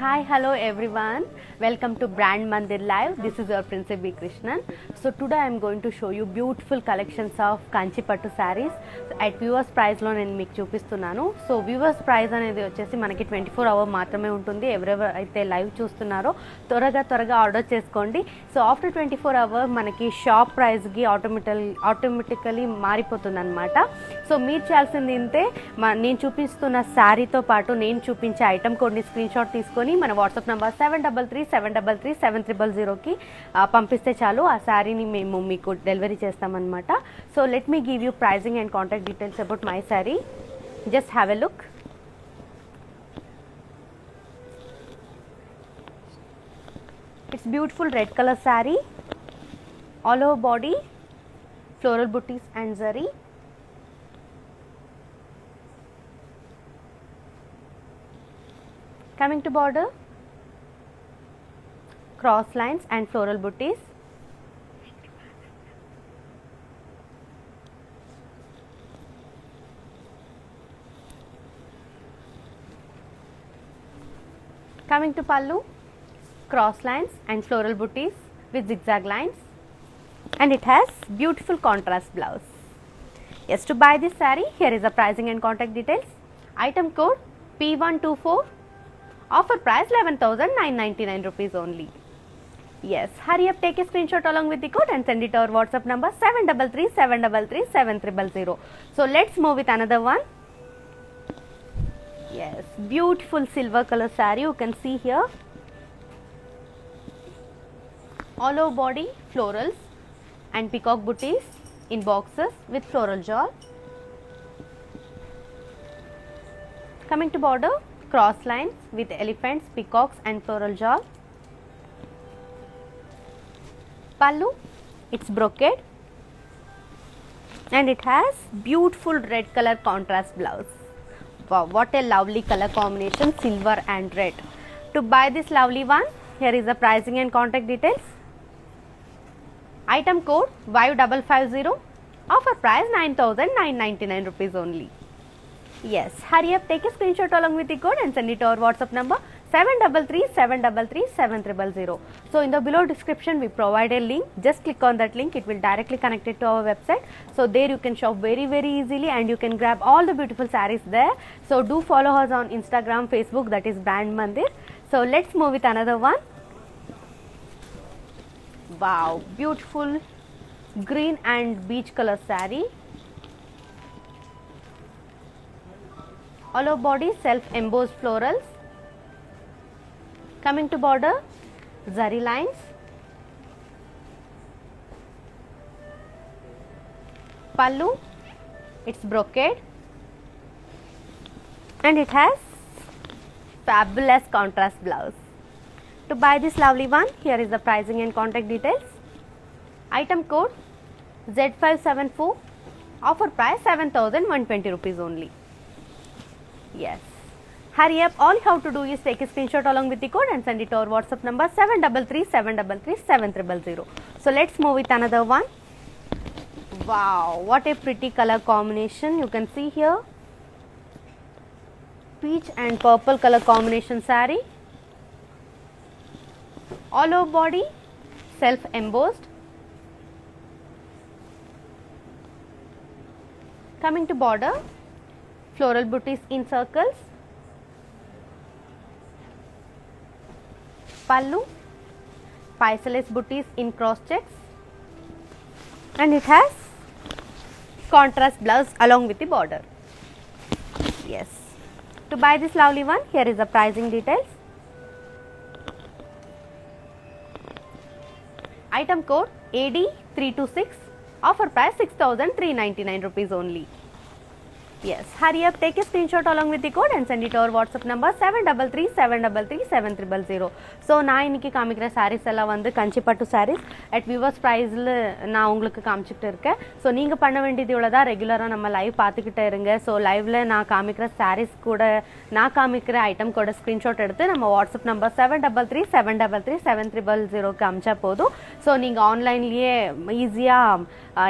Hi, hello everyone. Welcome to Brand Mandir Live. This is your Princess B. Krishnan. So today I am going to show you beautiful collections of Kanchi Pattu sarees at viewers price లో నేను మీకు చూపిస్తున్నాను. So viewers price అనేది వచ్చేసి మనకి 24 hour మాత్రమే ఉంటుంది. ఎవరైతే లైవ్ చూస్తున్నారో త్వరగా ఆర్డర్ చేసుకోండి. సో ఆఫ్టర్ 24 hour మనకి షాప్ ప్రైస్ కి ఆటోమేటికలీ మారిపోతుంది అనమాట. సో మీరు చేయాల్సింది ఇంతే, నేను చూపిస్తున్న శారీతో పాటు నేను చూపించే ఐటమ్ కోడ్ని స్క్రీన్ షాట్ తీసుకొని మన వాట్సాప్ నెంబర్ 7337337300కి పంపిస్తే చాలు, ఆ శారీని మేము మీకు డెలివరీ చేస్తామన్నమాట. So let me give you pricing and contact details about my sari. Just have a look. It's beautiful red color saree, all over body, floral booties and zari. Coming to border, cross lines and floral booties. Coming to pallu, cross lines and floral booties with zigzag lines, and it has beautiful contrast blouse. Yes, to buy this saree, here is the pricing and contact details. Item code P124, offer price 11,999 rupees only. Yes, hurry up, take a screenshot along with the code and send it to our WhatsApp number 7337337300. So let's move with another one. Yes, beautiful silver color saree, you can see here. All over body, florals and peacock booties in boxes with floral jewel. Coming to border, cross lines with elephants, peacocks and floral jewel. Pallu, it's brocade and it has beautiful red color contrast blouse. Wow, what a lovely color combination, silver and red. To buy this lovely one, here is the pricing and contact details. Item code Y550, offer price 9,999 rupees only. Yes, hurry up, take a screenshot along with the code and send it to our WhatsApp number 7337337300. So in the below description we provide a link. Just click on that link, it will directly connect it to our website. So there you can shop very easily and you can grab all the beautiful sarees there. So do follow us on Instagram, Facebook, that is Brand Mandir. So let's move with another one. Wow, beautiful green and beige color saree. All over body, self embossed florals. Coming to border, zari lines. Pallu, it's brocade and it has fabulous contrast blouse. To buy this lovely one, here is the pricing and contact details. Item code Z574, offer price 7,120 rupees only. Yes, hurry up, all you have to do is take a screenshot along with the code and send it to our WhatsApp number 7337337300. So let's move with another one. Wow, what a pretty color combination, you can see here, peach and purple color combination saree. All over body, self embossed. Coming to border, floral booties in circles. Pallu, Pisces booties in cross checks and it has contrast blouse along with the border. Yes, to buy this lovely one, here is the pricing details. Item code AD326, offer price 6,399 rupees only. Yes, hurry up, take a screenshot along with the code and send it to our WhatsApp number 7337337300. So நான் இன்னைக்கு காமிக்கிற சாரீஸ் எல்லாம் வந்து கஞ்சி பட்டு saris at viewers ப்ரைஸில் நான் உங்களுக்கு காமிச்சிட்டு இருக்கேன். ஸோ நீங்கள் பண்ண வேண்டியது இவ்வளோதான், ரெகுலராக நம்ம லைவ் பார்த்துக்கிட்டே இருங்க. ஸோ லைவில் நான் காமிக்கிற சாரீஸ் கூட நான் காமிக்கிற ஐட்டம் கூட ஸ்க்ரீன்ஷாட் எடுத்து நம்ம வாட்ஸ்அப் நம்பர் 7337337300க்கு அமிச்சா போதும். ஸோ நீங்கள் ஆன்லைன்லேயே ஈஸியாக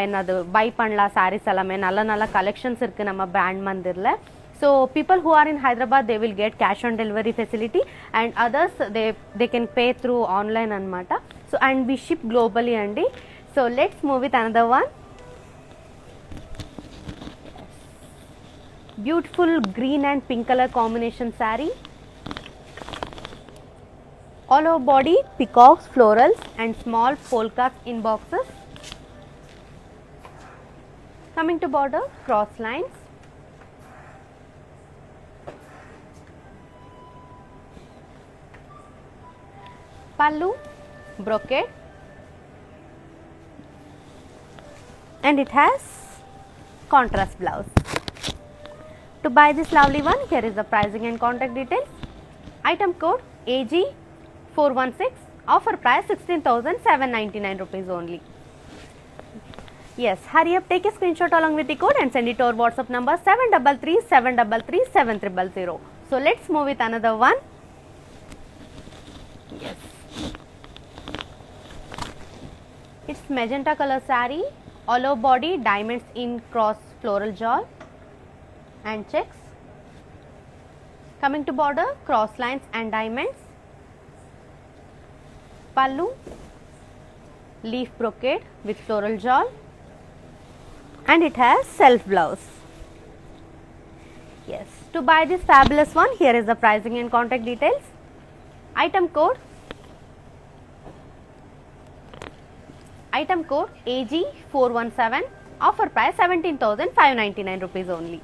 என்னது பை பண்ணலாம். சாரீஸ் எல்லாமே நல்ல கலெக்ஷன்ஸ் இருக்குது நம்ம brand மந்திரில். So people who are in Hyderabad, they will get cash on delivery facility, and others they can pay through online anamata. So and we ship globally andi. So let's move with another one. Beautiful green and pink color combination saree. All over body peacocks, florals and small polkas in boxes. Coming to border, cross lines. Pallu, brocade, and it has contrast blouse. To buy this lovely one, here is the pricing and contact details. Item code AG416, offer price 16,799 rupees only. Yes, hurry up, take a screenshot along with the code and send it to our WhatsApp number 733-733-7000. So let's move with another one. Yes, it's magenta color saree, all over body diamonds in cross floral jewel and checks. Coming to border, cross lines and diamonds. Pallu, leaf brocade with floral jewel, and it has self blouse. Yes, to buy this fabulous one, here is the pricing and contact details. Item code AG417, offer price 17,599 rupees only.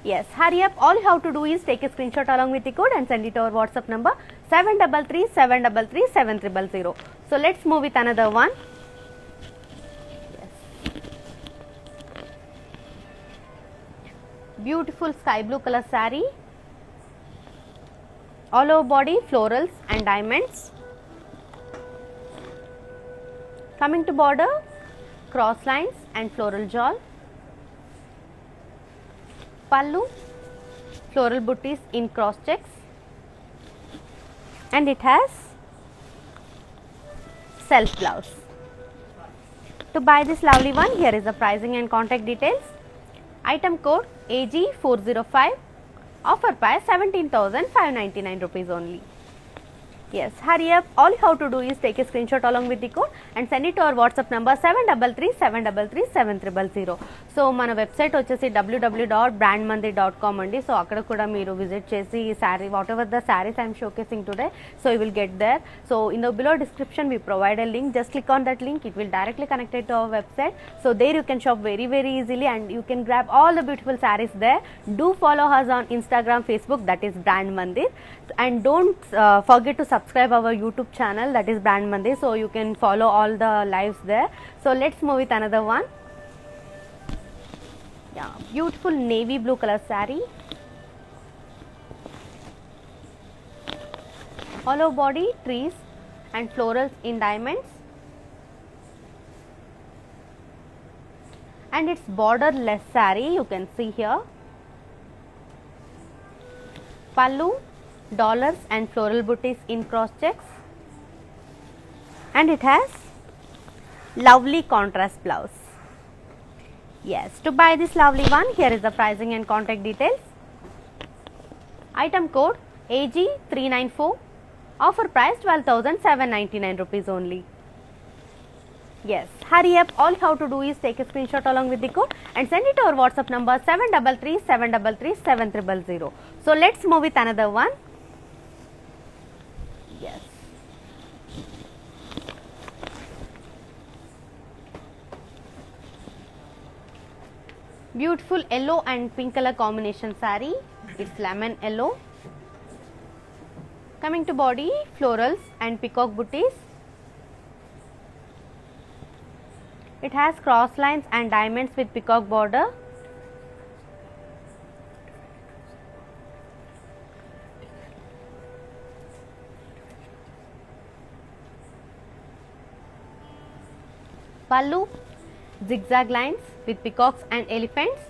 Yes, hurry up, all you have to do is take a screenshot along with the code and send it to our WhatsApp number 733-733-7000. So let's move with another one. Yes. Beautiful sky blue color saree, all over body florals and diamonds. Coming to border, cross lines and floral jewel. Pallu, floral booties in cross checks, and it has self blouse. To buy this lovely one, here is the pricing and contact details. Item code AG405, offer price 17,599 rupees only. Yes, hurry up, all you have to do is take a screenshot along with the code and send it to our WhatsApp number 733-733-7000. So మన website వచ్చేసి www.brandmandir.com అండి. So అక్కడ కూడా మీరు visit చేసి sari whatever the saris I'm showcasing today, so you will get there. So in the below description we provide a link, just click on that link, it will directly connect it to our website. So there you can shop very easily and you can grab all the beautiful sarees there. Do follow us on Instagram, Facebook, that is Brand Mandir, and don't forget to subscribe our YouTube channel, that is Brand Mandir, so you can follow all the lives there. So let's move with another one. Yeah, beautiful navy blue color saree, all over body trees and florals in diamonds, and it's borderless saree, you can see here. Pallu, dollars and floral booties in cross checks, and it has lovely contrast blouse. Yes, to buy this lovely one, here is the pricing and contact details. Item code AG394, offer price 12,799 rupees only. Yes, hurry up, all you have to do is take a screenshot along with the code and send it to our WhatsApp number 733-733-7000. So let's move with another one. Yes, beautiful yellow and pink color combination saree, it's lemon yellow. Coming to body, florals and peacock booties. It has cross lines and diamonds with peacock border. Pallu, zigzag lines with peacocks and elephants,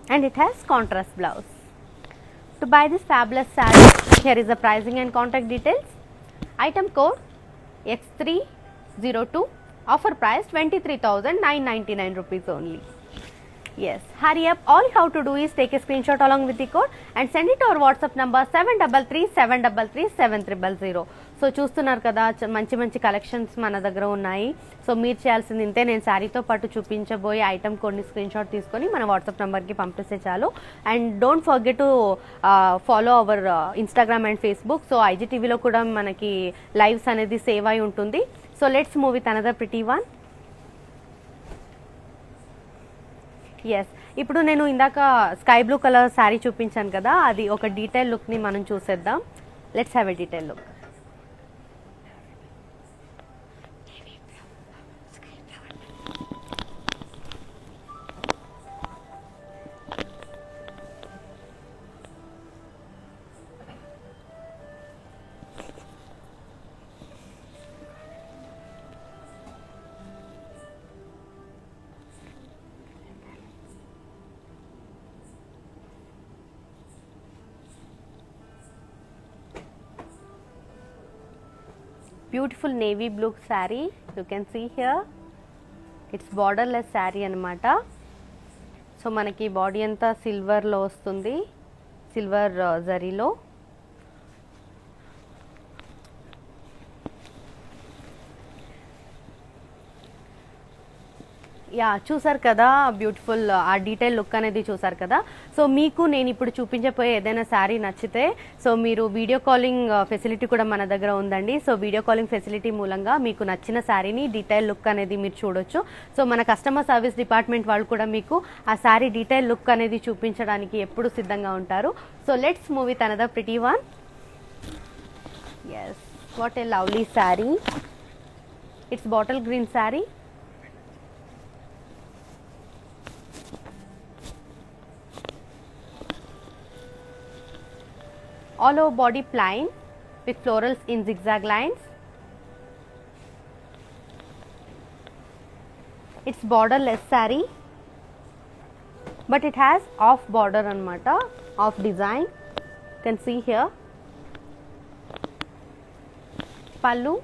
and it has contrast blouse. To buy this fabulous saree, here is the pricing and contact details. Item code X302, offer price 23,999 rupees only. Yes, hurry up. All you have to do is take a screenshot along with the code and send it to our WhatsApp number 733 so చూస్తున్నారు కదా, మంచి మంచి collections మన దగ్గర ఉన్నాయి. So మీరు చేయాల్సింది ఇంతే, నేను శారీతో పాటు చూపించబోయే ఐటమ్ కొన్ని స్క్రీన్షాట్ తీసుకొని మన వాట్సాప్ నెంబర్కి పంపిస్తే చాలు. And don't forget to follow our Instagram and Facebook. So ఐజీటీవీలో కూడా మనకి లైవ్స్ అనేది సేవ్ అయి ఉంటుంది. So let's move with another pretty one. Yes, ఇప్పుడు నేను ఇందాక స్కై బ్లూ కలర్ శారీ చూపించాను కదా, అది ఒక డీటెయిల్ లుక్ని మనం చూసేద్దాం. Let's have a detail look. Beautiful navy blue saree, you can see here. It's borderless saree అనమాట. సో మనకి బాడీ అంతా సిల్వర్లో వస్తుంది, సిల్వర్ జరీలో. యా, చూసారు కదా బ్యూటిఫుల్ ఆ డీటెయిల్ లుక్ అనేది చూసారు కదా. సో మీకు నేను ఇప్పుడు చూపించబోయే ఏదైనా శారీ నచ్చితే సో మీరు వీడియో కాలింగ్ ఫెసిలిటీ కూడా మన దగ్గర ఉందండి. సో వీడియో కాలింగ్ ఫెసిలిటీ మూలంగా మీకు నచ్చిన శారీని డీటెయిల్ లుక్ అనేది మీరు చూడొచ్చు. సో మన కస్టమర్ సర్వీస్ డిపార్ట్మెంట్ వాళ్ళు కూడా మీకు ఆ శారీ డీటెయిల్ లుక్ అనేది చూపించడానికి ఎప్పుడు సిద్ధంగా ఉంటారు. So let's move with another pretty one. Yes, what a lovely sari. It's bottle green sari. All over body plain with florals in zigzag lines. It's borderless saree, but it has off border anamata, off design. You can see here. Pallu,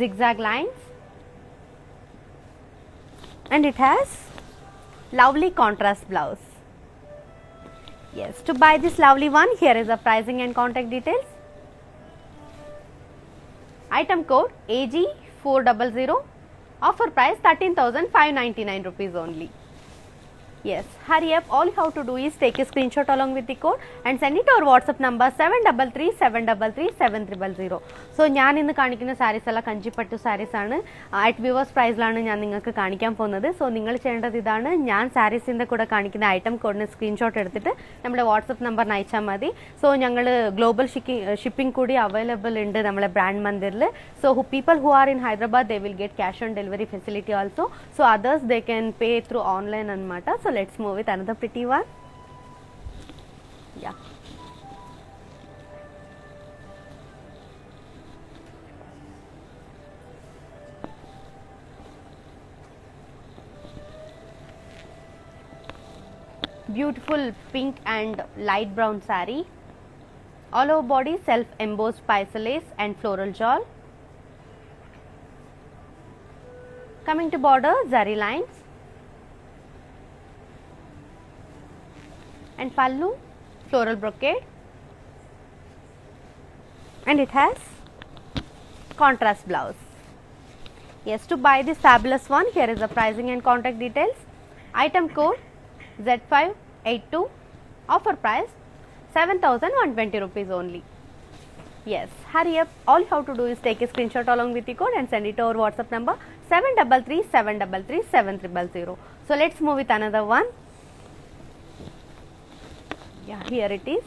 zigzag lines, and it has lovely contrast blouse. Yes, to buy this lovely one, here is the pricing and contact details. Item code AG400. Offer price 13,599 rupees only. Yes, hurry up. All you have to do is take a screenshot along with the code and send it to our WhatsApp number 733 so ഞാൻ ഇന്ന് കാണിക്കുന്ന സാരീസ് എല്ലാം കഞ്ചിപ്പട്ടു സാരീസ് ആണ്. At viewers പ്രൈസിലാണ് ഞാൻ നിങ്ങൾക്ക് കാണിക്കാൻ പോകുന്നത്. So നിങ്ങൾ ചെയ്യേണ്ടത് ഇതാണ്, ഞാൻ സാരീസിൻ്റെ കൂടെ കാണിക്കുന്ന ഐറ്റം കോഡിന് സ്ക്രീൻഷോട്ട് എടുത്തിട്ട് നമ്മുടെ വാട്സപ്പ് നമ്പറിന് അയച്ചാൽ മതി. സോ ഞങ്ങൾ ഗ്ലോബൽ ഷിപ്പിംഗ് കൂടി അവൈലബിൾ ഉണ്ട് നമ്മളെ ബ്രാൻഡ് മന്ദിറിൽ. So people who are in Hyderabad they will get cash on delivery facility also. So others they can pay through online anamata. So let's move with another pretty one. Yeah, beautiful pink and light brown saree. All over body self embossed spice lace and floral jewel. Coming to border, zari lines and pallu, floral brocade, and it has contrast blouse. Yes, to buy this fabulous one, here is the pricing and contact details. Item code Z582. Offer price 7,120 rupees only. Yes, hurry up. All you have to do is take a screenshot along with the code and send it to our WhatsApp number 733 So let's move with another one. Yeah, here it is.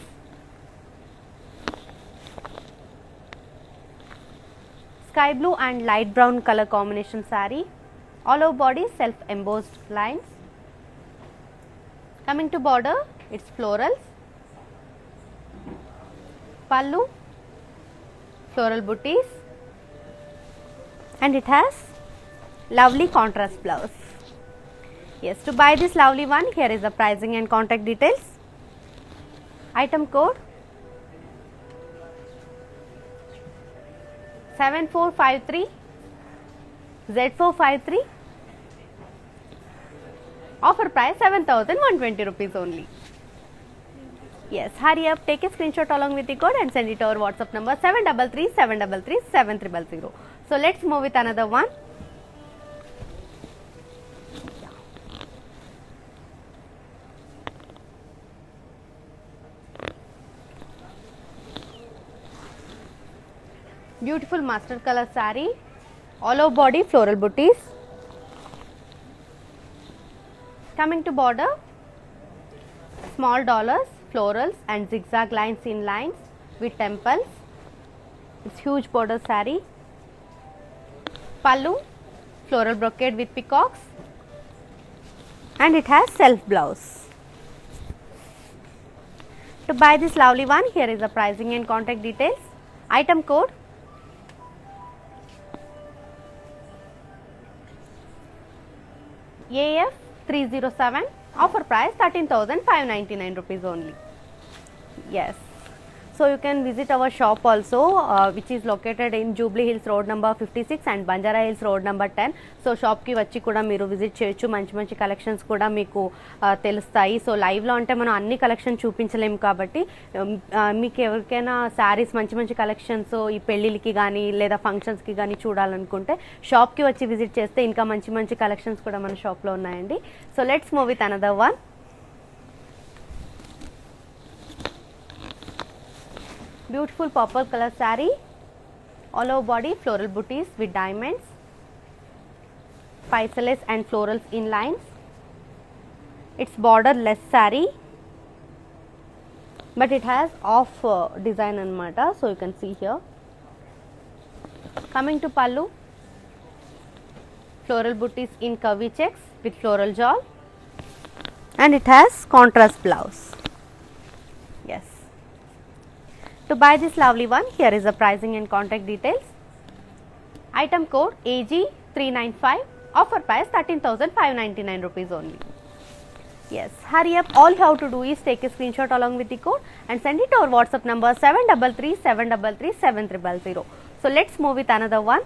Sky blue and light brown color combination saree. All over body self embossed lines. Coming to border, it's florals. Pallu, floral booties, and it has lovely contrast blouse. Yes, to buy this lovely one, here is the pricing and contact details. Item code 7453 Z453. Offer price 7,120 rupees only. Yes, hurry up, take a screenshot along with the code and send it to our WhatsApp number 733-733-7300. So let's move with another one. Beautiful mustard color saree, all over body floral booties. Coming to border, small dollars, florals and zigzag lines in lines with temples. It's huge border saree. Pallu, floral brocade with peacocks, and it has self blouse. To buy this lovely one, here is the pricing and contact details. Item code AF307, offer price 13,599 rupees only. Yes, so you can visit our shop also, which is located in Jubilee Hills Road number 56 and Banjara Hills Road number 10. So shop ki vachi kuda meeru visit cheyochu, manchi collections kuda meeku telustayi. So live lo ante మనం అన్ని collection చూపించలేము కాబట్టి మీకు ఎవరికైనా సారీస్ మంచి collections ఈ పెళ్ళిళ్ళకి కానీ లేదా ఫంక్షన్స్కి కానీ చూడాలనుకుంటే షాప్కి వచ్చి విజిట్ చేస్తే ఇంకా మంచి కలెక్షన్స్ కూడా మన షాప్లో ఉన్నాయండి. So let's move with another one. Beautiful purple color saree, all over body floral booties with diamonds, pisces and florals in lines. It's borderless saree, but it has off design anamata, so you can see here. Coming to pallu, floral booties in curvy checks with floral jewel, and it has contrast blouse. Yes. To buy this lovely one, here is the pricing and contact details. Item code AG395, offer price 13,599 rupees only. Yes, hurry up, all you have to do is take a screenshot along with the code and send it to our WhatsApp number 733-733-7300. So let's move with another one.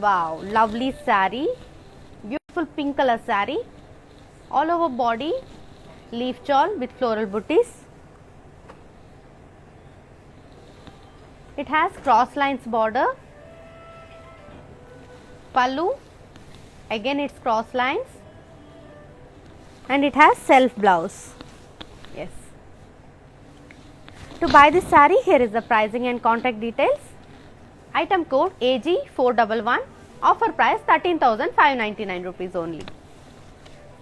Wow, lovely saree, beautiful pink color saree, all over body leaf shawl with floral booties. It has cross lines border. Pallu, again it's cross lines, and it has self blouse. Yes. To buy this saree, here is the pricing and contact details. Item code AG411, offer price 13,599 rupees only.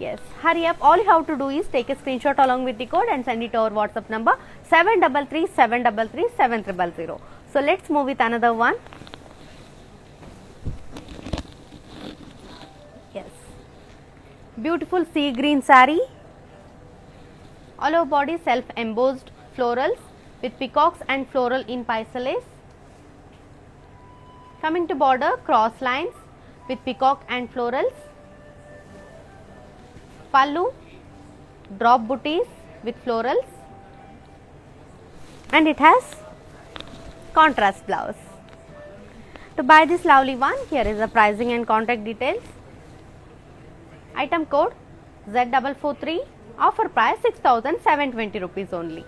Yes, hurry up, all you have to do is take a screenshot along with the code and send it to our WhatsApp number 733-733-7300. So let's move with another one. Yes, beautiful sea green saree, all over body self embossed florals with peacocks and floral in pisces. Coming to border, cross lines with peacock and florals. Pallu, drop booties with florals, and it has contrast blouse. To buy this lovely one, here is the pricing and contact details. Item code Z443, offer price 6,720 rupees only.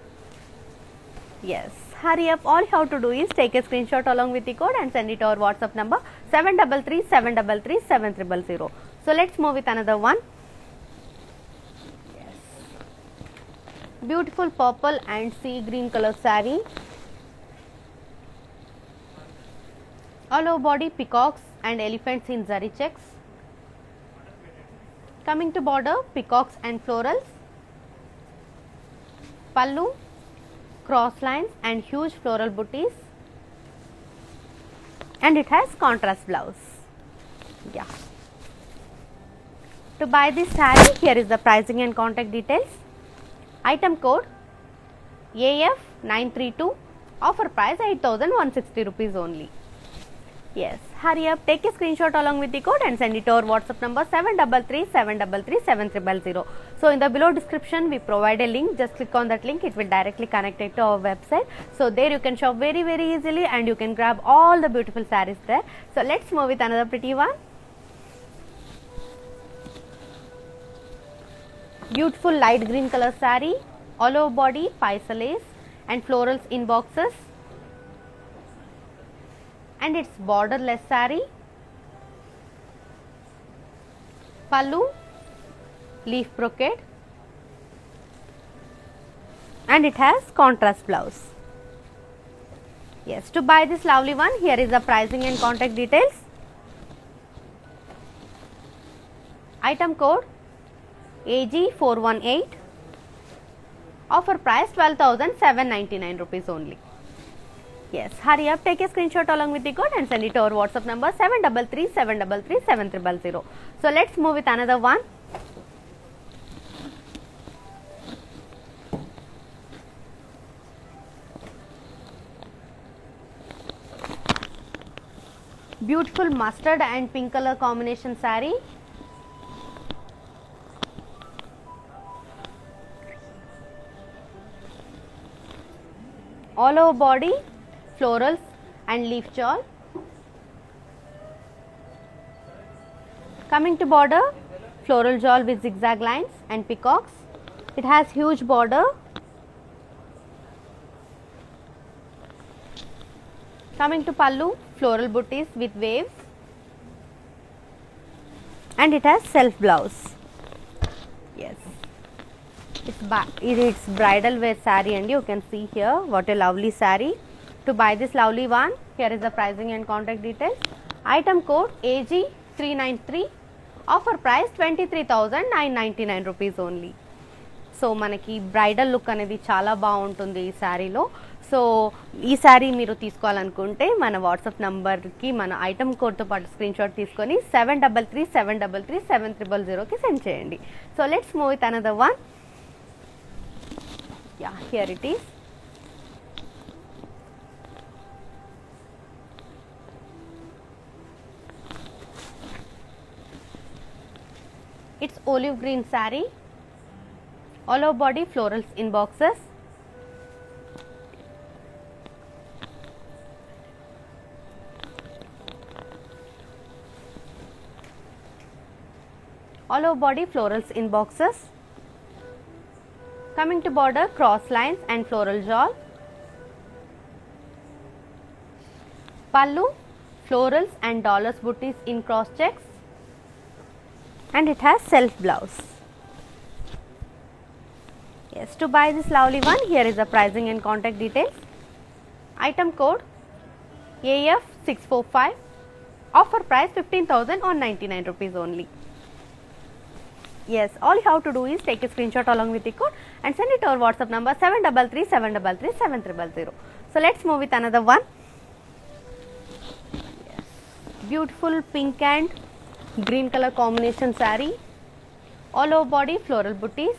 Yes, hurry up, all you have to do is take a screenshot along with the code and send it to our WhatsApp number 733-733-7300. So let's move with another one. Yes, beautiful purple and sea green color saree, all over body peacocks and elephants in zari checks. Coming to border, peacocks and florals. Pallu, cross lines and huge floral booties, and it has contrast blouse. Yeah. To buy this saree, here is the pricing and contact details. Item code AF932, offer price 8,160 rupees only. Yes, hurry up, take a screenshot along with the code and send it to our WhatsApp number 733-733-7300. So in the below description we provide a link, just click on that link, it will directly connect it to our website. So there you can shop very easily and you can grab all the beautiful sarees there. So let's move with another pretty one. Beautiful light green color saree, all over body, paisa lace and florals in boxes, and it's borderless saree. Pallu, leaf brocade, and it has contrast blouse. Yes, to buy this lovely one, here is the pricing and contact details. Item code AG418. Offer price 12,799 rupees only. Yes, hurry up, take a screenshot along with the code and send it to our WhatsApp number 733-733-7000. So let's move with another one. Beautiful mustard and pink color combination saree. All over body, florals and leaf shawl. Coming to border, floral shawl with zigzag lines and peacocks. It has huge border. Coming to pallu, floral booties with waves, and it has self blouse. Yes, it's bridal wear saree, and you can see here what a lovely saree. To buy this lovely one, here is the pricing and contact details. Item code AG393. Offer price 23,999 rupees only. So మనకి bridal look అనేది చాలా బాగుంటుంది ఈ శారీలో. So ఈ శారీ మీరు తీసుకోవాలనుకుంటే మన వాట్సాప్ నంబర్కి మన ఐటమ్ కోడ్తో పాటు స్క్రీన్ షాట్ తీసుకొని 7337337300కి సెండ్ చేయండి. So let's move with another one. Yeah, here it is. It's olive green saree, all over body florals in boxes. All over body florals in boxes. Coming to border, cross lines and floral shawl. Pallu, florals and dollars booties in cross checks. And it has self blouse. Yes, to buy this lovely one, here is the pricing and contact details. Item code AF645. Offer price 15,099 rupees only. Yes, all you have to do is take a screenshot along with the code and send it to our WhatsApp number 7337337300. So let's move with another one. Yes, beautiful pink and green color combination saree, all over body floral booties.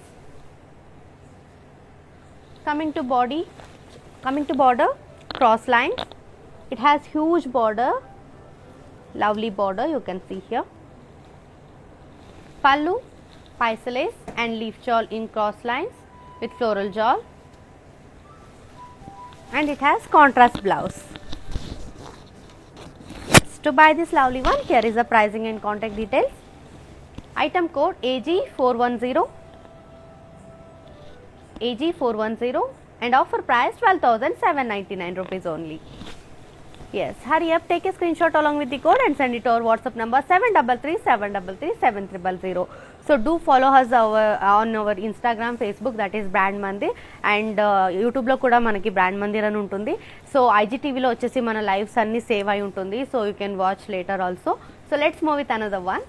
Coming to border, cross lines. It has huge border, lovely border, you can see here. Pallu, paisa lace and leaf shawl in cross lines with floral shawl, and it has contrast blouse. To buy this lovely one, here is the pricing and contact details. Item code AG410. AG410 and offer price 12,799 rupees only. Yes, hurry up, take a screenshot along with the code and send it to our WhatsApp number 7337337300. So do follow us on our Instagram, Facebook, that is Brand Mandir, and YouTube లో కూడా మనకి brand Mandir అని ఉంటుంది. So IGTVలో వచ్చేసి మన lives అన్ని save అయి ఉంటుంది. So you can watch later also. So let's move with another one.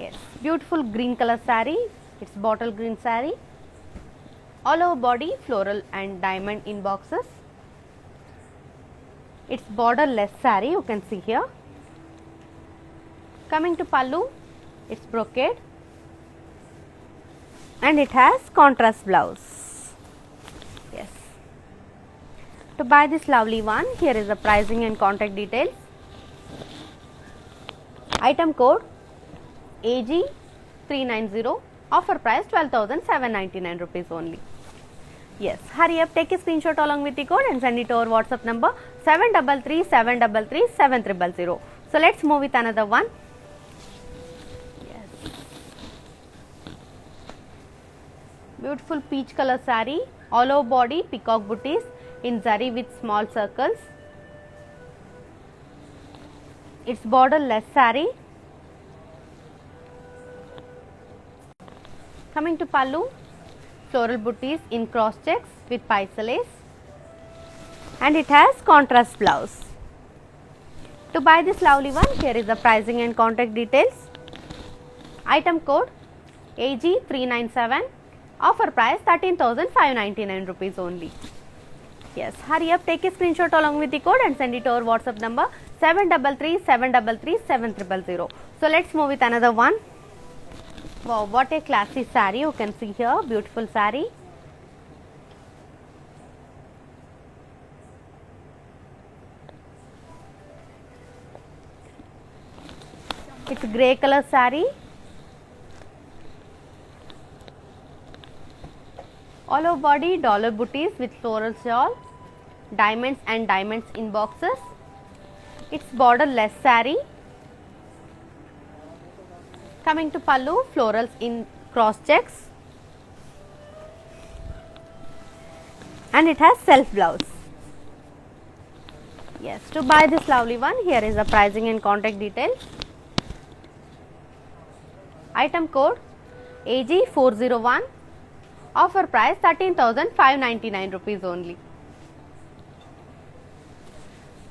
Yes, beautiful green color saree. It's bottle green saree. All over body floral and diamond in boxes. It's borderless saree, you can see here. Coming to pallu, it's brocade and it has contrast blouse. Yes. To buy this lovely one, here is the pricing and contact details. Item code AG390. Offer price 12,799 rupees only. Yes, hurry up, take a screenshot along with the code and send it to our WhatsApp number 7337337300. So let's move with another one. Yes, Beautiful peach color saree, all over body peacock booties in zari with small circles. It's borderless saree. Coming to pallu, floral booties in cross checks with paisa lace, and it has contrast blouse. To buy this lovely one, here is the pricing and contact details. Item code AG397, offer price 13,599 rupees only. Yes, hurry up, take a screenshot along with the code and send it to our WhatsApp number 733-733-7000. So let's move with another one. Wow, what a classy saree you can see here, beautiful saree. It's a grey color saree. All over body dollar booties with floral shawl, diamonds and diamonds in boxes. It's borderless saree. Coming to pallu, florals in cross checks, and it has self blouse. Yes, to buy this lovely one, here is the pricing and contact details. Item code AG401, offer price 13,599 rupees only.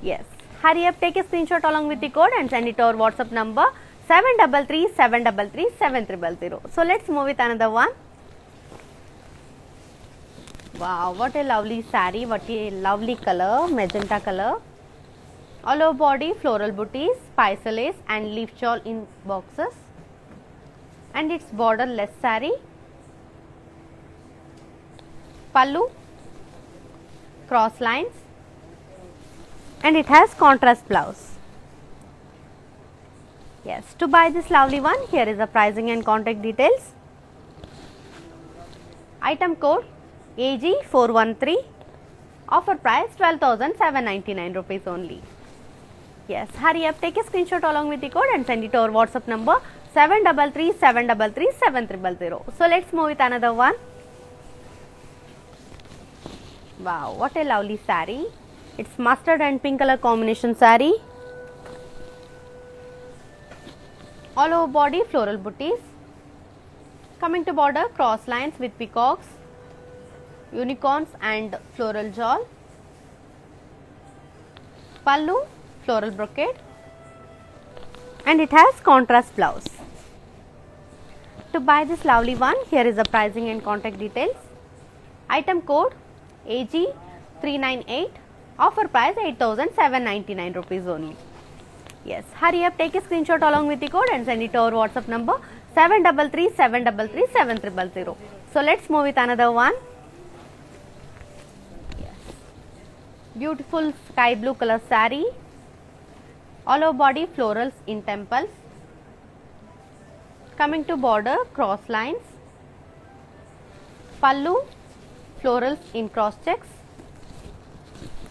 Yes, hurry up, take a screenshot along with the code and send it to our WhatsApp number 733-733-7000. So let's move with another one. Wow, what a lovely saree, what a lovely color, magenta color. All over body floral booties, paisa lace and leaf shawl in boxes, and it's borderless saree. Pallu, cross lines, and it has contrast blouse. Yes, to buy this lovely one, here is the pricing and contact details. Item code AG413, offer price 12,799 rupees only. Yes, hurry up, take a screenshot along with the code and send it to our WhatsApp number 733-733-7000. So let's move with another one. Wow, what a lovely saree. It's mustard and pink color combination saree. All over body floral booties. Coming to border, cross lines with peacocks, unicorns and floral shawl. Pallu, floral brocade, and it has contrast blouse. To buy this lovely one, here is the pricing and contact details. Item code AG398, offer price 8,799 rupees only. Yes, hurry up, take a screenshot along with the code and send it to our WhatsApp number 733-733-7000. So let's move with another one. Yes, beautiful sky blue color saree. All over body florals in temples. Coming to border, cross lines. Pallu, florals in cross checks,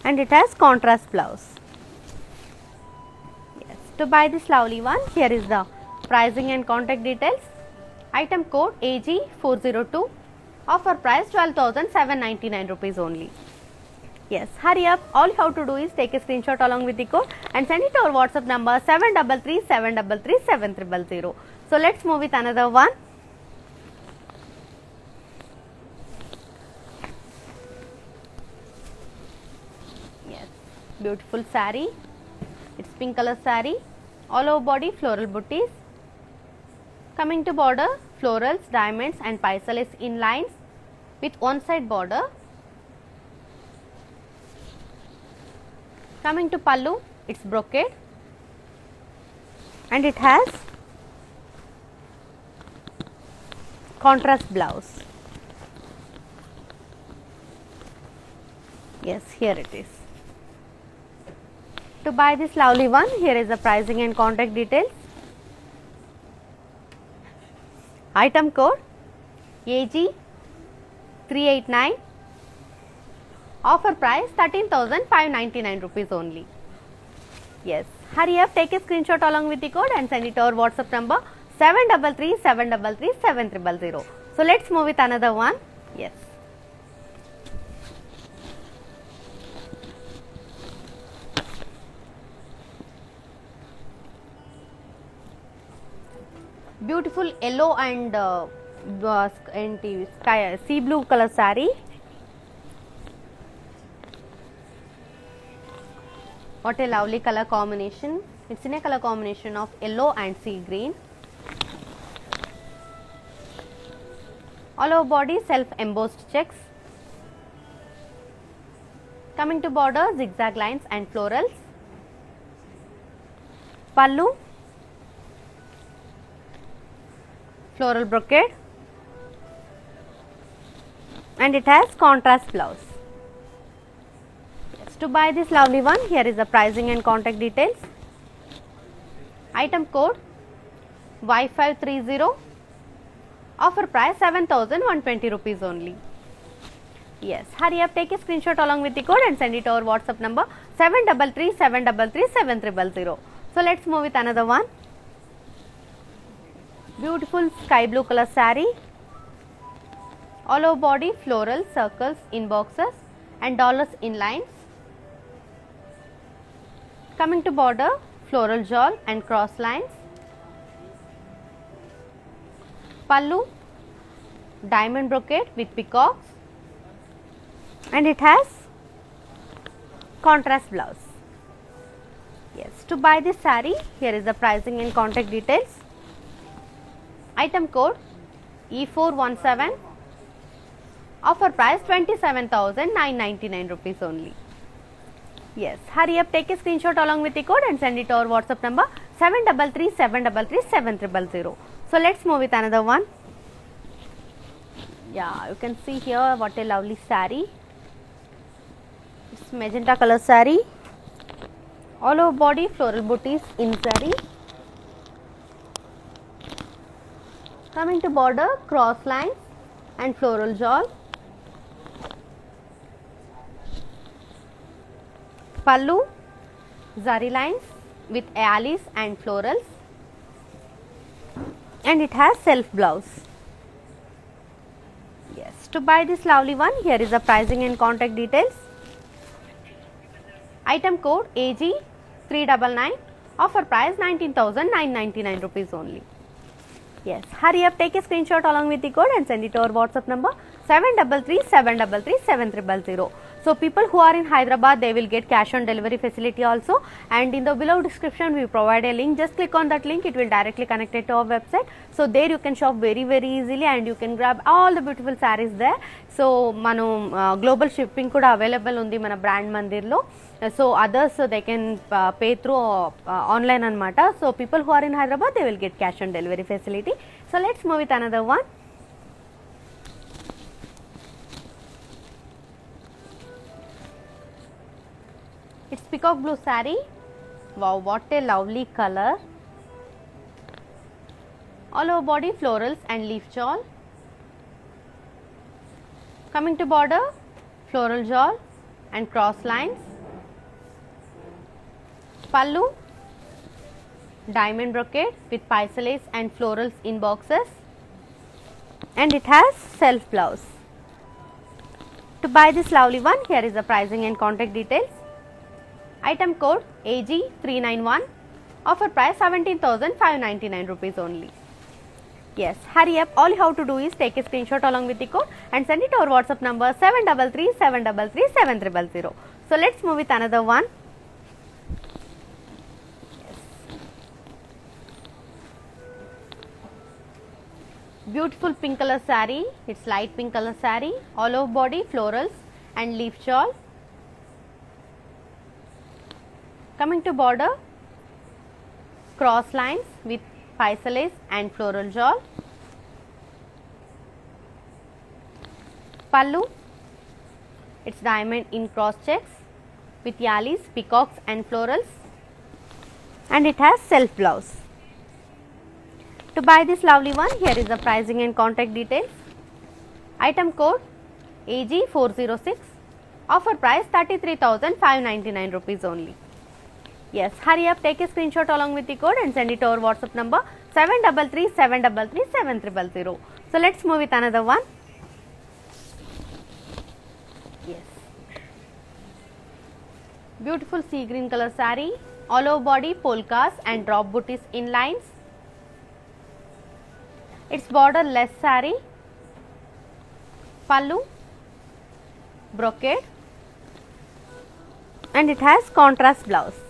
and it has contrast blouse. Yes, to buy this lovely one, here is the pricing and contact details. Item code AG402, offer price 12,799 rupees only. Yes, hurry up, all you have to do is take a screenshot along with the code and send it to our WhatsApp number 733-733-7000. So let's move with another one. Yes, beautiful saree. It's pink color saree. All over body floral booties. Coming to border, florals, diamonds and paisa lace in lines with one side border. Coming to pallu, it's brocade, and it has contrast blouse. Yes, here it is. To buy this lovely one, here is the pricing and contact details. Item code AG389, offer price 13,599 rupees only. Yes, hurry up, take a screenshot along with the code and send it to our WhatsApp number 733-733-7000. So let's move with another one. Yes. Beautiful yellow and sky, sea blue color saree. What a lovely color combination. It's in a color combination of yellow and sea green. All over body self embossed checks. Coming to border, zigzag lines and florals. Pallu, floral brocade, and it has contrast blouse. Yes, to buy this lovely one, here is the pricing and contact details. Item code Y530. Offer price 7,120 rupees only. Yes, hurry up, take a screenshot along with the code and send it to our WhatsApp number 733-733-7300. So let's move with another one. Beautiful sky blue color saree. All over body floral circles in boxes and dollars in lines. Coming to border, floral jewel and cross lines. Pallu, diamond brocade with peacocks, and it has contrast blouse. Yes, to buy this saree, here is the pricing and contact details. Item code E417. Offer price 27,999 rupees only. Yes, hurry up, take a screenshot along with the code and send it to our WhatsApp number 733-733-7300. So let's move with another one. Yeah, you can see here what a lovely saree. It's magenta color saree. All over body floral booties in saree. Coming to border, cross lines and floral jewel. Pallu, zari lines with ayalis and florals, and it has self blouse. Yes, to buy this lovely one, here is the pricing and contact details. Item code AG399. Offer price 19,999 rupees only. Yes, hurry up, take a screenshot along with the code and send it to our WhatsApp number 733-733-7300. So people who are in Hyderabad, they will get cash on delivery facility also, and in the below description we provide a link. Just click on that link, it will directly connect it to our website. So there you can shop very easily and you can grab all the beautiful sarees there. So manu global shipping kuda available undi mana brand mandir lo. So others they can pay through online anamata. So people who are in Hyderabad, they will get cash on delivery facility. So let's move with another one. It's peacock blue saree. Wow, what a lovely color. All over body florals and leaf jewel. Coming to border, floral jewel and cross lines. Pallu, diamond brocade with pisces and florals in boxes, and it has self blouse. To buy this lovely one, here is the pricing and contact details. Item code AG391. Offer price 17,599 rupees only. Yes, hurry up, all you have to do is take a screenshot along with the code and send it to our WhatsApp number 733-733-7300. So let's move with another one. Beautiful pink color saree. It's light pink color saree. All over body florals and leaf jewel. Coming to border, cross lines with pisces and floral jewel. Pallu, it's diamond in cross checks with yalis, peacocks and florals, and it has self blouse. To buy this lovely one, here is the pricing and contact details. Item code AG406. Offer price 33,599 rupees only. Yes, hurry up, take a screenshot along with the code and send it to our WhatsApp number 733-733-7300. So let's move with another one. Yes, beautiful sea green color saree, all over body polkas and drop booties in lines. It's borderless saree, pallu, brocade, and it has contrast blouse.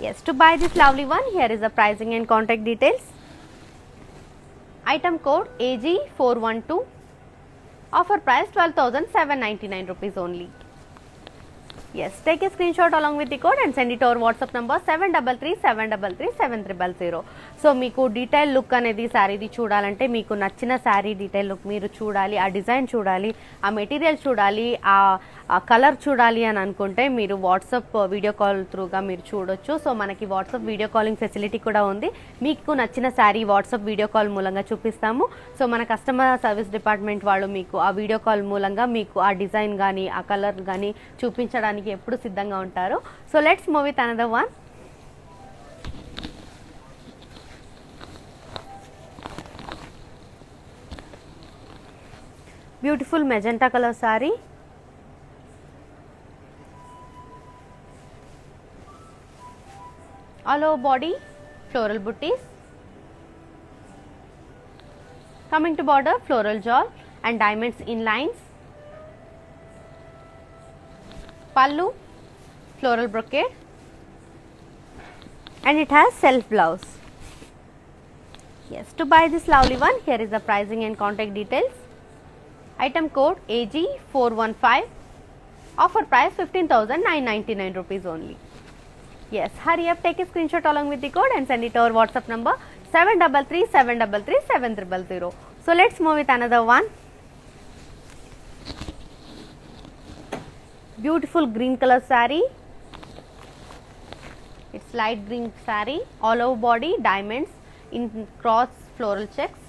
Yes, to buy this lovely one, here is the pricing and contact details. Item code AG412, offer price 12,799 rupees only. Yes, take a screenshot along with the code and send it to our WhatsApp number 7337337300. So మీకు detail look అనేది శారీది చూడాలంటే మీకు నచ్చిన sari detail look మీరు చూడాలి, ఆ design చూడాలి, ఆ మెటీరియల్ చూడాలి, ఆ కలర్ చూడాలి అని అనుకుంటే మీరు వాట్సాప్ వీడియో కాల్ త్రూగా మీరు చూడొచ్చు. సో మనకి వాట్సాప్ వీడియో కాలింగ్ ఫెసిలిటీ కూడా ఉంది. మీకు నచ్చిన శారీ వాట్సాప్ వీడియో కాల్ మూలంగా చూపిస్తాము. సో మన కస్టమర్ సర్వీస్ డిపార్ట్మెంట్ వాళ్ళు మీకు ఆ వీడియో కాల్ మూలంగా మీకు ఆ డిజైన్ కానీ ఆ కలర్ కానీ చూపించడానికి ఎప్పుడు సిద్ధంగా ఉంటారు. So let's move with another one. Beautiful magenta colour sorry, all over body floral booties, coming to border floral jewel and diamonds in lines, pallu floral brocade, and it has self blouse. Yes, to buy this lovely one, here is the pricing and contact details. Item code AG415, offer price 15,999 rupees only. Yes, hurry up, take a screenshot along with the code and send it to our WhatsApp number 7337337300. So let's move with another one. Beautiful green color saree. It's light green saree, all over body diamonds in cross floral checks.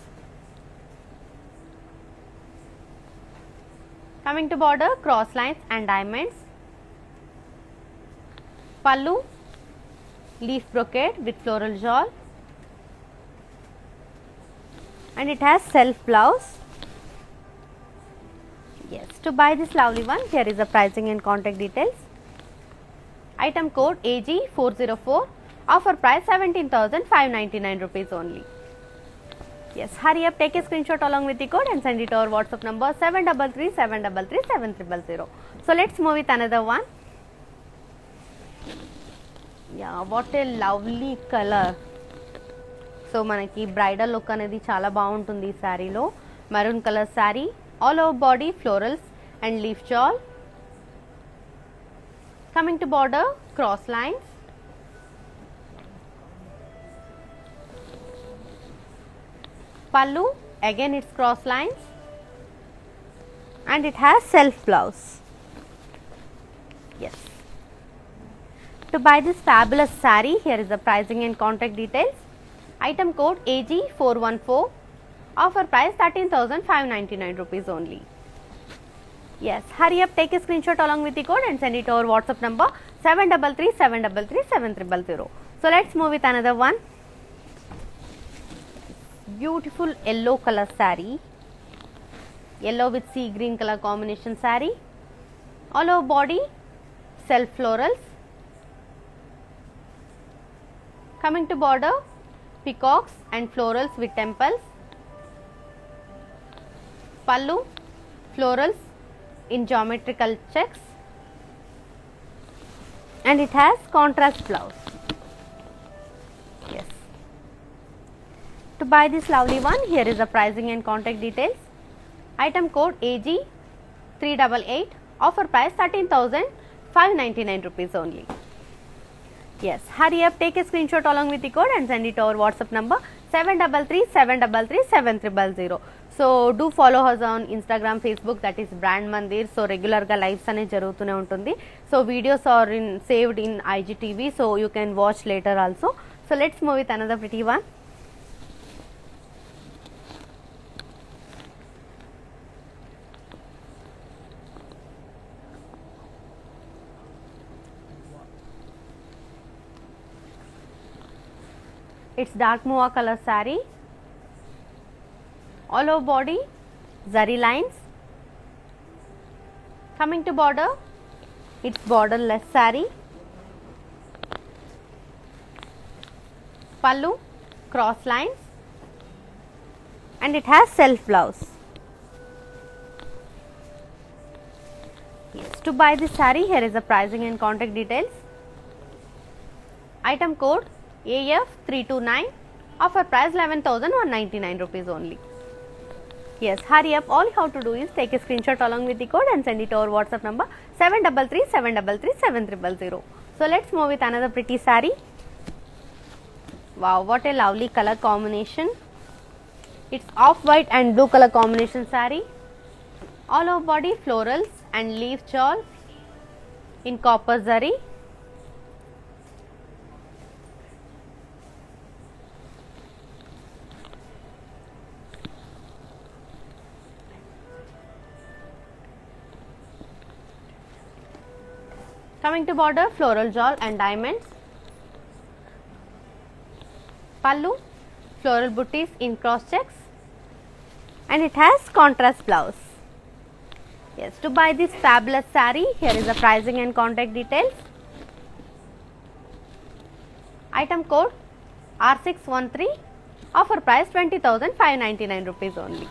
Coming to border cross lines and diamonds. Pallu leaf brocade with floral jewel, and it has self blouse. Yes, to buy this lovely one, here is the pricing and contact details. Item code AG404, offer price 17,599 rupees only. Yes, hurry up, take a screenshot along with the code and send it to our WhatsApp number 7337337300. So let's move with another one. Yeah, what a lovely color. So మనకి bridal look అనేది చాలా బాగుంటుంది ఈ శారీలో. Maroon colour sari, all over body florals and leaf జాల్, coming to border cross lines, pallu again it's cross lines, and it has self blouse. Yes, to buy this fabulous saree, here is the pricing and contact details. Item code AG414, offer price 13,599 rupees only. Yes, hurry up, take a screenshot along with the code and send it to our WhatsApp number 7337337300. So let's move with another one. Beautiful yellow color saree, yellow with sea green color combination saree, all over body self florals, coming to border peacocks and florals with temples, pallu florals in geometrical checks, and it has contrast blouse. Yes, to buy this lovely one, here is the pricing and contact details. Item code AG388, offer price 13,599 rupees only. Yes, hurry up, take a screenshot along with the code and send it to our WhatsApp number 7337337300. So do follow us on Instagram, Facebook, that is Brand Mandir. So regular ga lives ane jarugutune untundi. So videos are saved in IGTV, so you can watch later also. So let's move with another pretty one. It's dark mocha color saree, All over body zari lines. Coming to border, it's borderless saree. Pallu, cross lines, and it has self blouse. Yes, to buy this saree, here is the pricing and contact details. Item code AF329, offer price 11,199 rupees only. Yes, hurry up. All you have to do is take a screenshot along with the code and send it to our WhatsApp number 733-733-7000. So let's move with another pretty saree. Wow, what a lovely color combination. It's off-white and blue color combination saree. All over body florals and leaf shawl in copper zari. Coming to border, floral shawl and diamonds. Pallu, floral booties in cross checks, and it has contrast blouse. Yes, to buy this fabulous saree, here is the pricing and contact details. Item code R613, offer price 20,599 rupees only.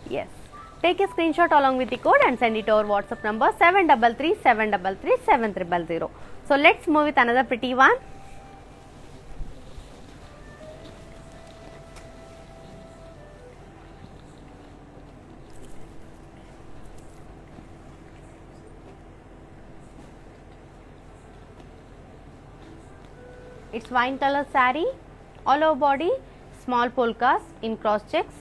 Yes. Take a screenshot along with the code and send it to our WhatsApp number 733-733-7000. So let's move with another pretty one. It's wine color saree, all over body, small polkas in cross checks.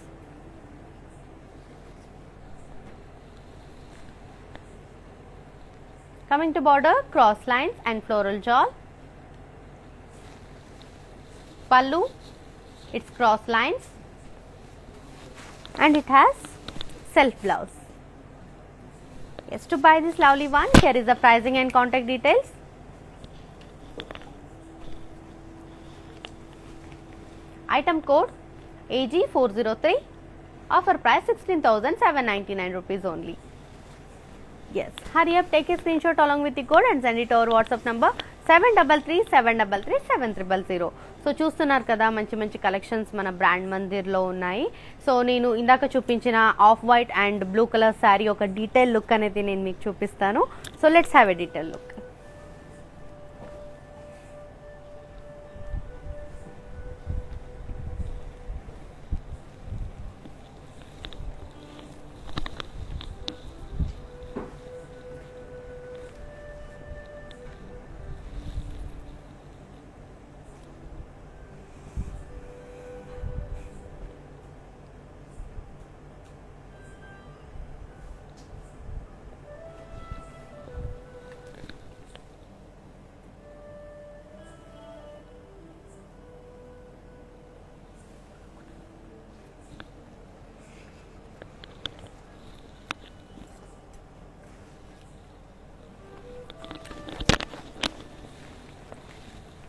Coming to border, cross lines and floral shawl. Pallu, it's cross lines, and it has self blouse. Yes, to buy this lovely one, here is the pricing and contact details. Item code AG403, offer price 16,799 rupees only. Yes, hurry up, take a screenshot along with the code and send it to our WhatsApp number 733-733-7000. So చూస్తున్నారు కదా, మంచి మంచి collections మన brand మందిర్లో ఉన్నాయి. So నేను ఇందాక చూపించిన off white and blue colour sari ఒక డీటెయిల్ లుక్ అనేది నేను మీకు చూపిస్తాను. So let's have a detail look.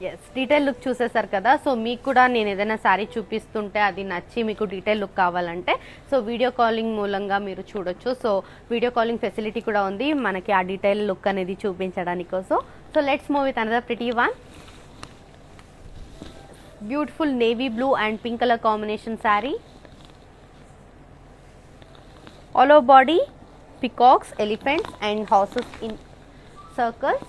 Yes, detail look చూసేసారు కదా. సో మీకు కూడా నేను ఏదైనా శారీ చూపిస్తుంటే అది నచ్చి మీకు డీటెయిల్ లుక్ కావాలంటే సో వీడియో కాలింగ్ మూలంగా మీరు చూడొచ్చు. సో వీడియో కాలింగ్ ఫెసిలిటీ కూడా ఉంది మనకి ఆ డీటెయిల్ లుక్ అనేది చూపించడానికి కోసం. So let's move with another pretty one. Beautiful navy blue and pink colour combination sari. All over body peacocks, elephants and horses in circles.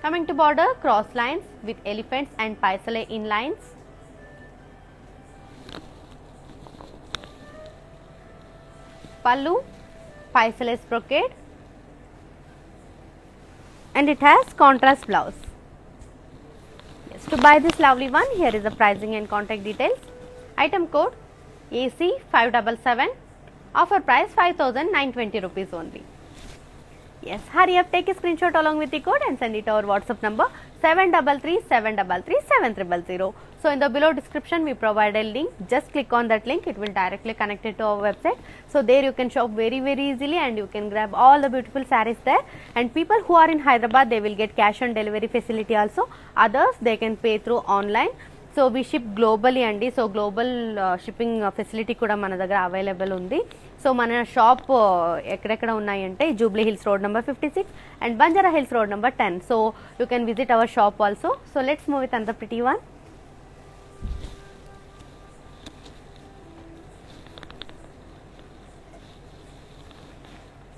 Coming to border, cross lines with elephants and paisale in lines. Pallu, paisale brocade, and it has contrast blouse. Yes, to buy this lovely one, here is the pricing and contact details. Item code AC577, offer price 5,920 rupees only. Yes, hurry up, take a screenshot along with the code and send it to our WhatsApp number 733-733-7000. So in the below description we provide a link. Just click on that link, it will directly connect it to our website. So there you can shop very easily and you can grab all the beautiful sarees there. And people who are in Hyderabad, they will get cash on delivery facility also. Others, they can pay through online. So we ship globally అండి. So global shipping facility కూడా మన దగ్గర available ఉంది. So మన shop ఎక్కడెక్కడ ఉన్నాయంటే Jubilee hills road number 56 and Banjara hills road number 10. So you can visit our shop also. So let's move with another pretty one.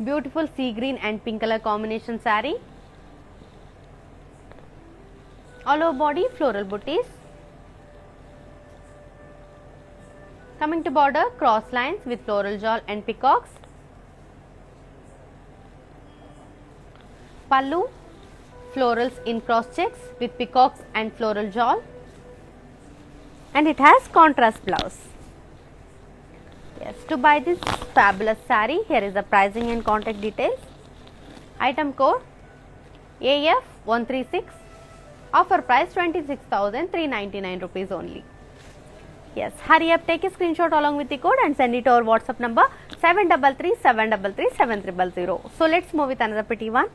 Beautiful sea green and pink color combination saree. All over body floral booties. Coming to border, cross lines with floral jewel and peacocks. Pallu, florals in cross checks with peacocks and floral jewel. And it has contrast blouse. Yes, to buy this fabulous saree, here is the pricing and contact details. Item code AF136. Offer price 26,399 rupees only. Yes, hurry up, take a screenshot along with the code and send it to our WhatsApp number 733-733-7000. So let's move with another pretty one.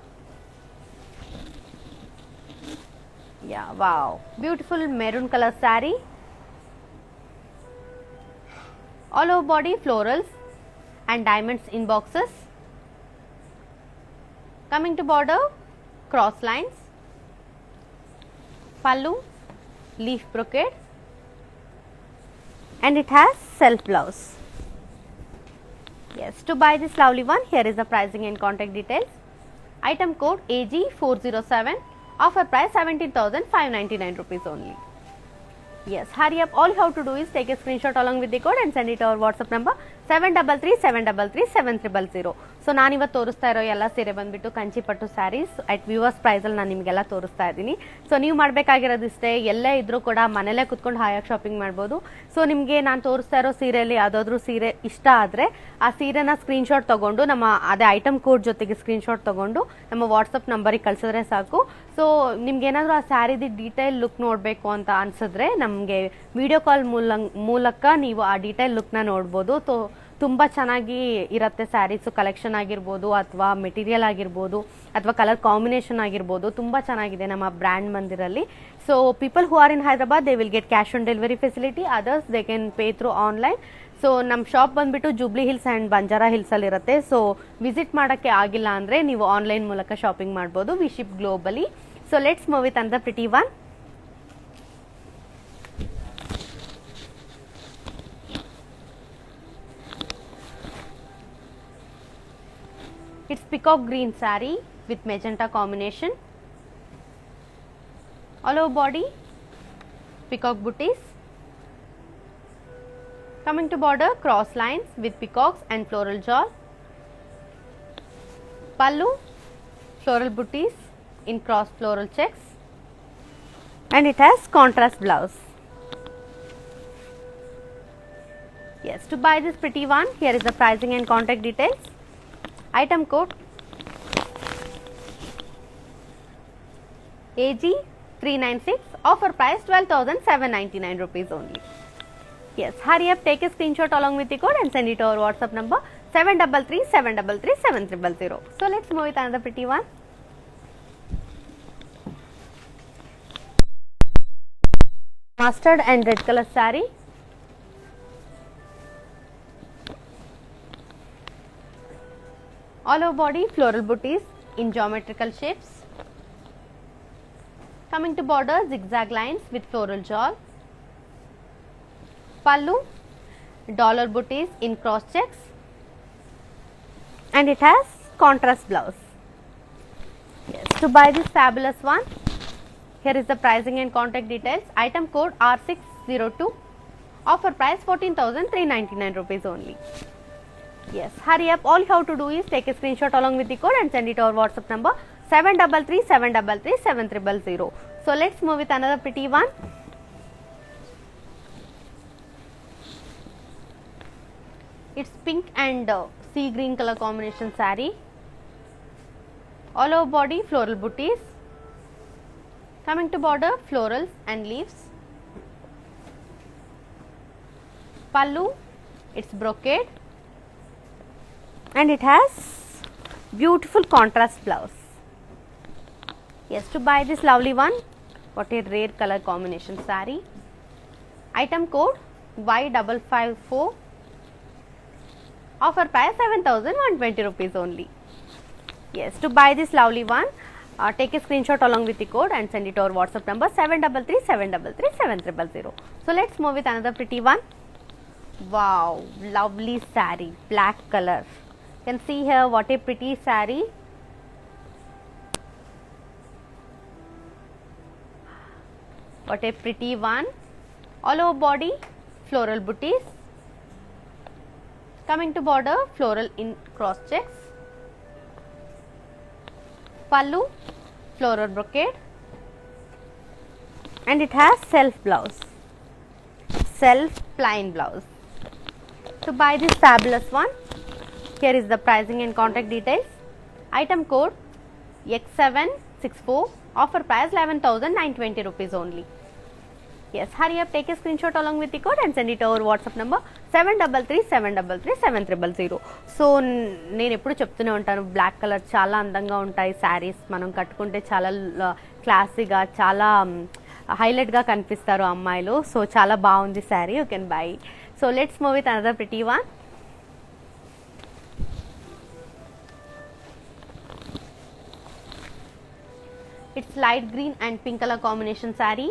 Yeah, wow, beautiful maroon color saree. All over body florals and diamonds in boxes. Coming to border, cross lines. Pallu, leaf brocade, and it has self blouse. Yes, to buy this lovely one, here is the pricing and contact details. Item code AG407. Offer price 17,599 rupees only. Yes, hurry up, all you have to do is take a screenshot along with the code and send it to our WhatsApp number 733-733-7000. So ನಾನಿವತ್ತು ತೋರಿಸ್ತಾ ಇರೋ ಎಲ್ಲ ಸೀರೆ ಬಂದುಬಿಟ್ಟು ಕಂಚಿಪಟ್ಟು saris at viewers ಪ್ರೈಸಲ್ಲಿ ನಾನು ನಿಮಗೆಲ್ಲ ತೋರಿಸ್ತಾ ಇದ್ದೀನಿ. ಸೊ ನೀವು ಮಾಡಬೇಕಾಗಿರೋದಿಷ್ಟೇ, ಎಲ್ಲೇ ಇದ್ದರೂ ಕೂಡ ಮನೇಲೇ ಕುತ್ಕೊಂಡು ಹಾಯಾಗಿ ಶಾಪಿಂಗ್ ಮಾಡ್ಬೋದು. ಸೊ ನಿಮಗೆ ನಾನು ತೋರಿಸ್ತಾ ಇರೋ ಸೀರೆಯಲ್ಲಿ ಯಾವುದಾದ್ರೂ ಸೀರೆ ಇಷ್ಟ ಆದರೆ ಆ ಸೀರೆನ ಸ್ಕ್ರೀನ್ಶಾಟ್ ತೊಗೊಂಡು ನಮ್ಮ ಅದೇ ಐಟಮ್ ಕೋಡ್ ಜೊತೆಗೆ ಸ್ಕ್ರೀನ್ಶಾಟ್ ತೊಗೊಂಡು ನಮ್ಮ ವಾಟ್ಸಪ್ ನಂಬರಿಗೆ ಕಳಿಸಿದ್ರೆ ಸಾಕು. ಸೊ ನಿಮ್ಗೇನಾದರೂ ಆ ಸ್ಯಾರಿದು ಡೀಟೇಲ್ ಲುಕ್ ನೋಡಬೇಕು ಅಂತ ಅನಿಸಿದ್ರೆ ನಮಗೆ ವಿಡಿಯೋ ಕಾಲ್ ಮೂಲಕ ನೀವು ಆ ಡೀಟೇಲ್ ಲುಕ್ನ ನೋಡ್ಬೋದು. ತುಂಬ ಚೆನ್ನಾಗಿ ಇರುತ್ತೆ ಸ್ಯಾರೀಸು, ಕಲೆಕ್ಷನ್ ಆಗಿರ್ಬೋದು ಅಥವಾ ಮೆಟೀರಿಯಲ್ ಆಗಿರ್ಬೋದು ಅಥವಾ ಕಲರ್ ಕಾಂಬಿನೇಷನ್ ಆಗಿರ್ಬೋದು, ತುಂಬ ಚೆನ್ನಾಗಿದೆ ನಮ್ಮ ಬ್ರ್ಯಾಂಡ್ ಮಂದಿರಲ್ಲಿ. So people who are in Hyderabad they will get cash on delivery facility, others they can pay through online. So ನಮ್ಮ ಶಾಪ್ ಬಂದುಬಿಟ್ಟು ಜೂಬ್ಲಿ ಹಿಲ್ಸ್ ಆ್ಯಂಡ್ ಬಂಜಾರಾ ಹಿಲ್ಸಲ್ಲಿ ಇರುತ್ತೆ. ಸೊ ವಿಸಿಟ್ ಮಾಡೋಕ್ಕೆ ಆಗಿಲ್ಲ ಅಂದರೆ ನೀವು ಆನ್ಲೈನ್ ಮೂಲಕ ಶಾಪಿಂಗ್ ಮಾಡ್ಬೋದು. We ship globally. So let's move with another pretty one. It's peacock green saree with magenta combination. All over body peacock booties. Coming to border, cross lines with peacocks and floral jewel. Pallu, floral booties in cross floral checks, and it has contrast blouse. Yes, to buy this pretty one, here is the pricing and contact details. Item code AG396. Offer price 12,799 rupees only. Yes, hurry up, take a screenshot along with the code and send it to our WhatsApp number 733-733-7000. So let's move with another pretty one. Mustard and red color saree. All over body floral booties in geometrical shapes. Coming to border, zigzag lines with floral jewel. Pallu, dollar booties in cross checks, and it has contrast blouse. Yes, to buy this fabulous one, here is the pricing and contact details. Item code R602. Offer price 14,399 rupees only. Yes, hurry up, all you have to do is take a screenshot along with the code and send it to our WhatsApp number 733-733-7000. So let's move with another pretty one. It's pink and sea green color combination saree. All over body floral booties. Coming to border, florals and leaves. Pallu, it's brocade, and it has beautiful contrast blouse. Yes, to buy this lovely one, what a rare color combination saree. Item code Y554. Offer price 7,120 rupees only. Yes, to buy this lovely one, take a screenshot along with the code and send it to our WhatsApp number 733-733-7000. So let's move with another pretty one. Wow, lovely saree, black color. You can see here what a pretty saree. What a pretty one. All over body, floral booties. Coming to border, floral in cross checks. Pallu, floral brocade, and it has self blouse, self plain blouse. To buy this fabulous one, here is the pricing and contact details. Item code X764, offer price 11,920 rupees only. Yes, hurry up, take a screenshot along with the code and send it to our WhatsApp number 733-733-7000. So నేను ఎప్పుడు చెప్తూనే ఉంటాను, black colour చాలా అందంగా ఉంటాయి శారీస్. మనం కట్టుకుంటే చాలా క్లాసీగా, చాలా హైలైట్గా కనిపిస్తారు అమ్మాయిలు. సో చాలా బాగుంది sari, you can buy. So let's move with another pretty one. It's light green and pink colour combination sari.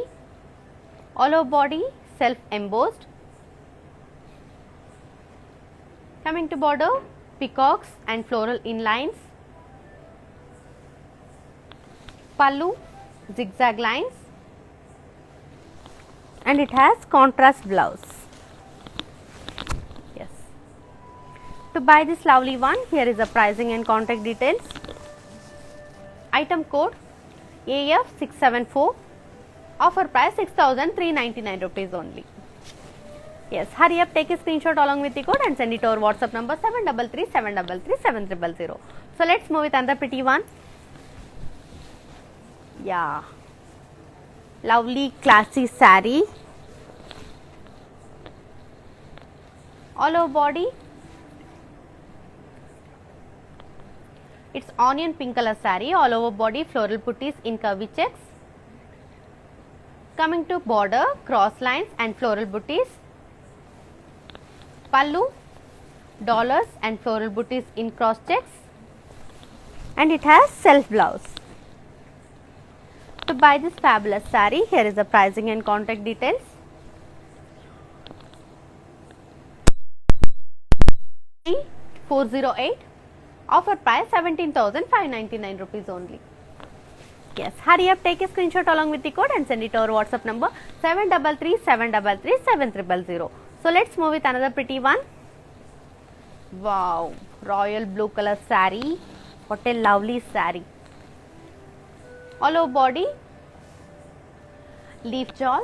All over body, self embossed. Coming to border, peacocks and floral inlines. Pallu, zigzag lines, and it has contrast blouse. Yes. To buy this lovely one, here is the pricing and contact details. Item code AF674. Offer price 6,399 rupees only. Yes, hurry up, take a screenshot along with the code and send it to our WhatsApp number 733-733-7000. So let's move with another pretty one. Yeah, lovely classy saree. All over body, it's onion pink color saree. All over body, floral putties in curvy checks. Coming to border, cross lines and floral booties. Pallu, dollars and floral booties in cross checks, and it has self blouse. To buy this fabulous saree, here is the pricing and contact details. $408, offer price 17,599 rupees only. Yes, hurry up, take a screenshot along with the code and send it to our WhatsApp number 733-733-7000. So let's move with another pretty one. Wow, royal blue color saree. What a lovely saree. All over body, leaf shawl.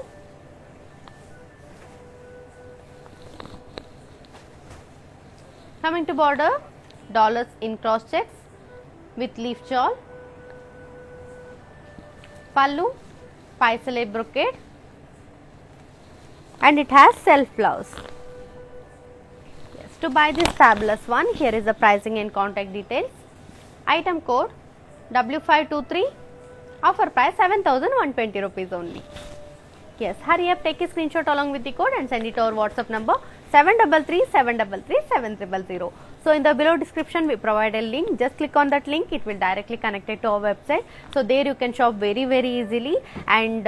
Coming to border, dollars in cross checks with leaf shawl. Pallu, paisale brocade, and it has self blouse. Yes, to buy this fabulous one, here is the pricing and contact details. Item code W523, offer price 7,120 rupees only. Yes, hurry up, take a screenshot along with the code and send it to our WhatsApp number 733-733-7000. So in the below description we provide a link. Just click on that link, it will directly connect it to our website. So there you can shop very easily, and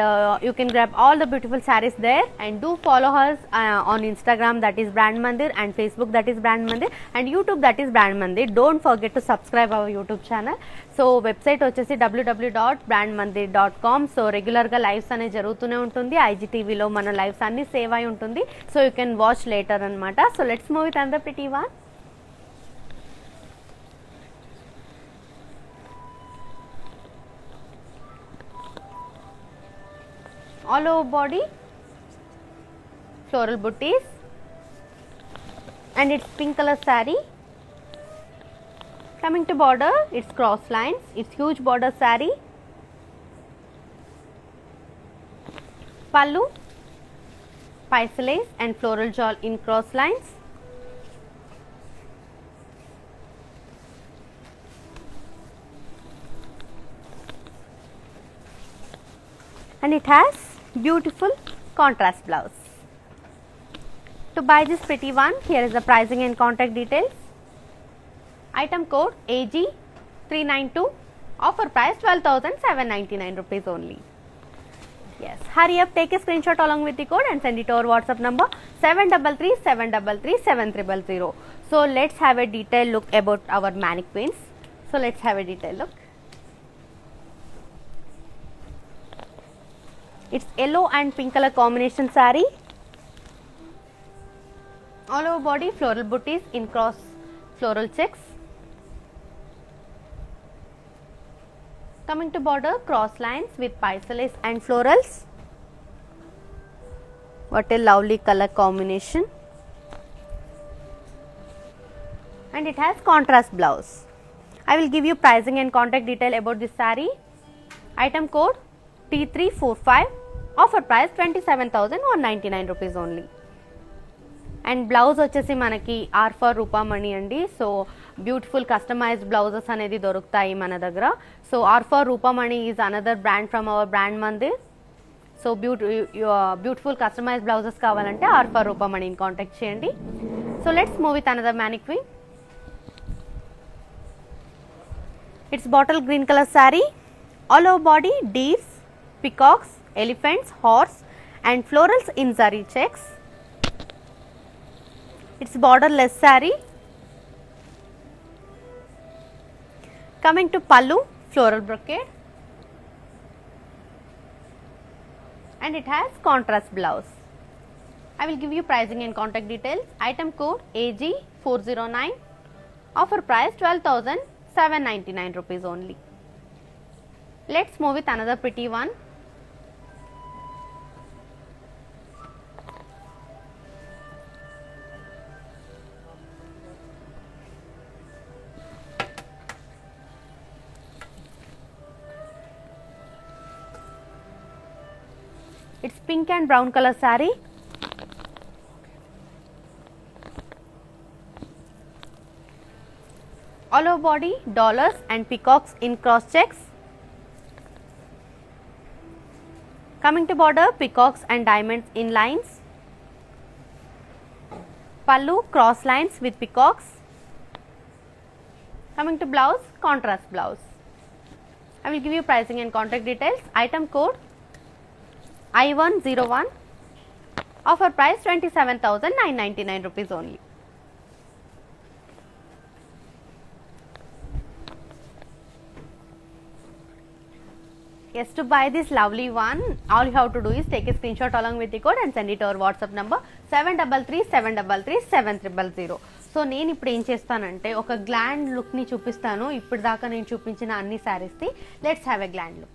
you can grab all the beautiful sarees there. And do follow us on Instagram, that is Brand Mandir, and Facebook, that is Brand Mandir, and YouTube, that is Brand Mandir. Don't forget to subscribe our YouTube channel. So website వచ్చేసి www.brandmandir.com. So రెగ్యులర్గా lives అనేది జరుగుతూనే ఉంటుంది. IGTVలో మన lives అన్ని save అయి ఉంటుంది. So you can watch later అనమాట. So let's move with another pretty one. All over body, floral booties, and it's pink color saree. Coming to border, it's cross lines, it's huge border saree. Pallu, paisale and floral shawl in cross lines. And it has beautiful contrast blouse. To buy this pretty one, here is the pricing and contact details. Item code AG392, offer price 12,799 rupees only. Yes, hurry up, take a screenshot along with the code and send it to our WhatsApp number 733-733-7000. So let's have a detailed look about our mannequins. So let's have a detailed look. It's yellow and pink color combination saree. All over body floral booties in cross floral checks. Coming to border, cross lines with paisalis and florals. What a lovely color combination. And it has contrast blouse. I will give you pricing and contact detail about this saree. Item code T345, offer price 27,199 rupees only. And blouse వచ్చేసి మనకి are for రూపామణి అండి. So beautiful customised blouses అనేది దొరుకుతాయి మన దగ్గర. So R for Roopamani is another brand from our brand Mandir. So beautiful customised blouses కావాలంటే R for రూపామణిని contact చేయండి. So let's move with another mannequin. It's bottle green color saree. All over body deers, peacocks, elephants, horse and florals in zari checks. It's borderless saree. Coming to pallu, floral brocade, and it has contrast blouse. I will give you pricing and contact details. Item code AG409, offer price 12,799 rupees only. Let's move with another pretty one. It's pink and brown color saree. All over body dollars and peacocks in cross checks. Coming to border, peacocks and diamonds in lines. Pallu, cross lines with peacocks. Coming to blouse, contrast blouse. I will give you pricing and contact details. Item code I101, offer price 27,999 rupees only. Yes, to buy this lovely one, all you have to do is take a screenshot along with the code and send it to our WhatsApp number 733-733-7000. So నేను ఇప్పుడు ఏం చేస్తానంటే ఒక gland లుక్ని చూపిస్తాను. ఇప్పుడు దాకా నేను చూపించిన అన్ని శారీస్ది. Let's have a grand look.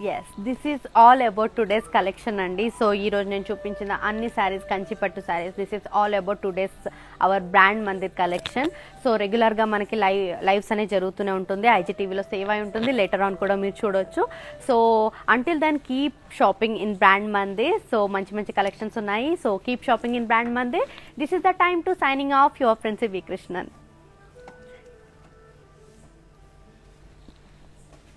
Yes, this is all about today's collection andi. So ee roju nenu chupinchina anni sarees kanchipattu sarees, this is all about today's our brand mandir collection. So regular ga manaki lives ane jarugutune untundi, IGTV lo save ayi untundi, later on kuda meer chudochu. So until then keep shopping in brand mandir. So manchi collections unnayi, so keep shopping in brand mandir. This is the time to signing off, your friend V Krishnan.